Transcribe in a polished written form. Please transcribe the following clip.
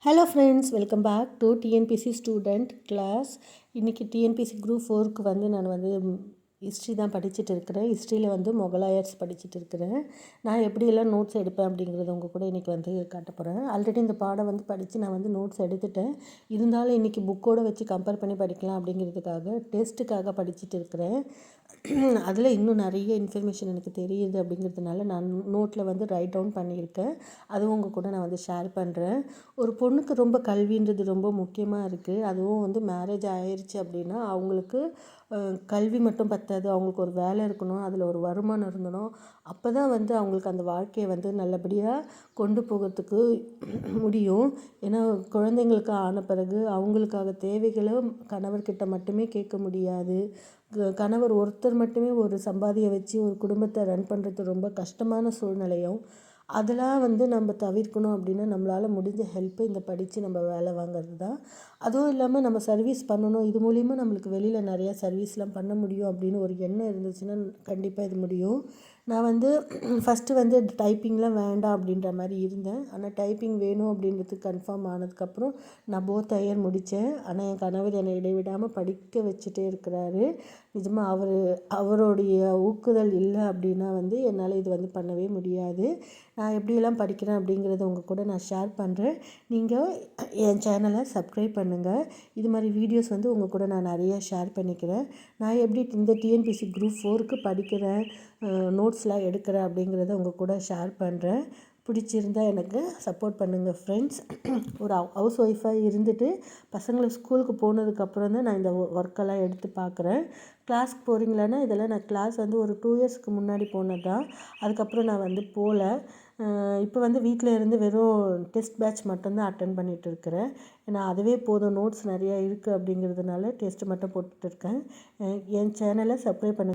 Hello friends, welcome back to TNPSC student class. இன்றைக்கி TNPSC group 4க்கு வந்து நான் ஹிஸ்ட்ரி தான் படிச்சுட்டு இருக்கிறேன். ஹிஸ்ட்ரியில் மொகலாயர்ஸ் படிச்சுட்டு இருக்கிறேன். நான் எப்படியெல்லாம் நோட்ஸ் எடுப்பேன் அப்படிங்கிறத உங்கள் கூட இன்றைக்கி காட்ட போகிறேன். ஆல்ரெடி இந்த பாடம் படித்து நான் நோட்ஸ் எடுத்துட்டேன். இருந்தாலும் இன்றைக்கி புக்கோடு வச்சு கம்பேர் பண்ணி படிக்கலாம் அப்படிங்கிறதுக்காக டெஸ்ட்டுக்காக படிச்சுட்டு இருக்கிறேன். அதில் இன்னும் நிறைய இன்ஃபர்மேஷன் எனக்கு தெரியுது அப்படிங்கிறதுனால நான் நோட்டில் ரைட் டவுன் பண்ணியிருக்கேன். அதுவும் உங்கள் கூட நான் ஷேர் பண்ணுறேன். ஒரு பொண்ணுக்கு ரொம்ப கல்வின்றது ரொம்ப முக்கியமாக இருக்குது. அதுவும் மேரேஜ் ஆயிடுச்சு அப்படின்னா அவங்களுக்கு கல்வி மட்டும் பத்தாது, அவங்களுக்கு ஒரு வேலை இருக்கணும், அதில் ஒரு வருமானம் இருந்தணும். அப்போ தான் அவங்களுக்கு அந்த வாழ்க்கையை நல்லபடியாக கொண்டு போகிறதுக்கு முடியும். ஏன்னா குழந்தைங்களுக்கு ஆன பிறகு அவங்களுக்காக தேவைகளை கணவர்கிட்ட மட்டுமே கேட்க முடியாது. கணவர் ஒருத்தர் மட்டுமே ஒரு சம்பாதியை வச்சு ஒரு குடும்பத்தை ரன் பண்ணுறது ரொம்ப கஷ்டமான சூழ்நிலையும். அதெல்லாம் நம்ம தவிர்க்கணும் அப்படின்னா நம்மளால் முடிஞ்ச ஹெல்ப்பு இந்த படித்து நம்ம வேலை வாங்கிறது தான். அதுவும் இல்லாமல் நம்ம சர்வீஸ் பண்ணணும், இது மூலிமா நம்மளுக்கு வெளியில் நிறையா சர்வீஸ்லாம் பண்ண முடியும் அப்படின்னு ஒரு எண்ணம் இருந்துச்சுன்னா கண்டிப்பாக இது முடியும். நான் ஃபஸ்ட்டு டைப்பிங்லாம் வேண்டாம் அப்படின்ற மாதிரி இருந்தேன். ஆனால் டைப்பிங் வேணும் அப்படின்றதுக்கு கன்ஃபார்ம் ஆனதுக்கப்புறம் நான் போத் ஹையர் முடித்தேன். ஆனால் என் கணவர் என்னை இடைவிடாமல் படிக்க வச்சுட்டே இருக்கிறாரு. நிஜமாக அவருடைய ஊக்குதல் இல்லை அப்படின்னா என்னால் இது பண்ணவே முடியாது. நான் எப்படியெல்லாம் படிக்கிறேன் அப்படிங்கிறத உங்கள் கூட நான் ஷேர் பண்ணுறேன். நீங்கள் என் சேனலை சப்ஸ்கிரைப் பண்ணுங்கள். இது மாதிரி வீடியோஸ் உங்கள் கூட நான் நிறைய ஷேர் பண்ணிக்கிறேன். நான் எப்படி இந்த டிஎன்பிசி குரூப் 4க்கு படிக்கிறேன், நோட்ஸ்லாம் எடுக்கிறேன் அப்படிங்கிறத உங்கள் கூட ஷேர் பண்ணுறேன். பிடிச்சிருந்தால் எனக்கு சப்போர்ட் பண்ணுங்கள் ஃப்ரெண்ட்ஸ். ஒரு ஹவுஸ் ஒய்ஃபாக இருந்துட்டு பசங்களை ஸ்கூலுக்கு போனதுக்கப்புறம் தான் நான் இந்த ஒர்க்கெல்லாம் எடுத்து பார்க்குறேன். கிளாஸ்க்கு போகிறீங்களான்னா இதெல்லாம் நான் கிளாஸ் ஒரு 2 இயர்ஸ்க்கு முன்னாடி போனது தான். அதுக்கப்புறம் நான் போகல. இப்போ வீட்டில் இருந்து வெறும் டெஸ்ட் பேட்ச் மட்டும்தான் அட்டன் பண்ணிகிட்டு இருக்கிறேன். ஏன்னா அதுவே போதும், நோட்ஸ் நிறையா இருக்குது அப்படிங்கிறதுனால டெஸ்ட்டு மட்டும் போட்டுட்ருக்கேன். என் சேனலை சப்ஸ்கிரைப் பண்ண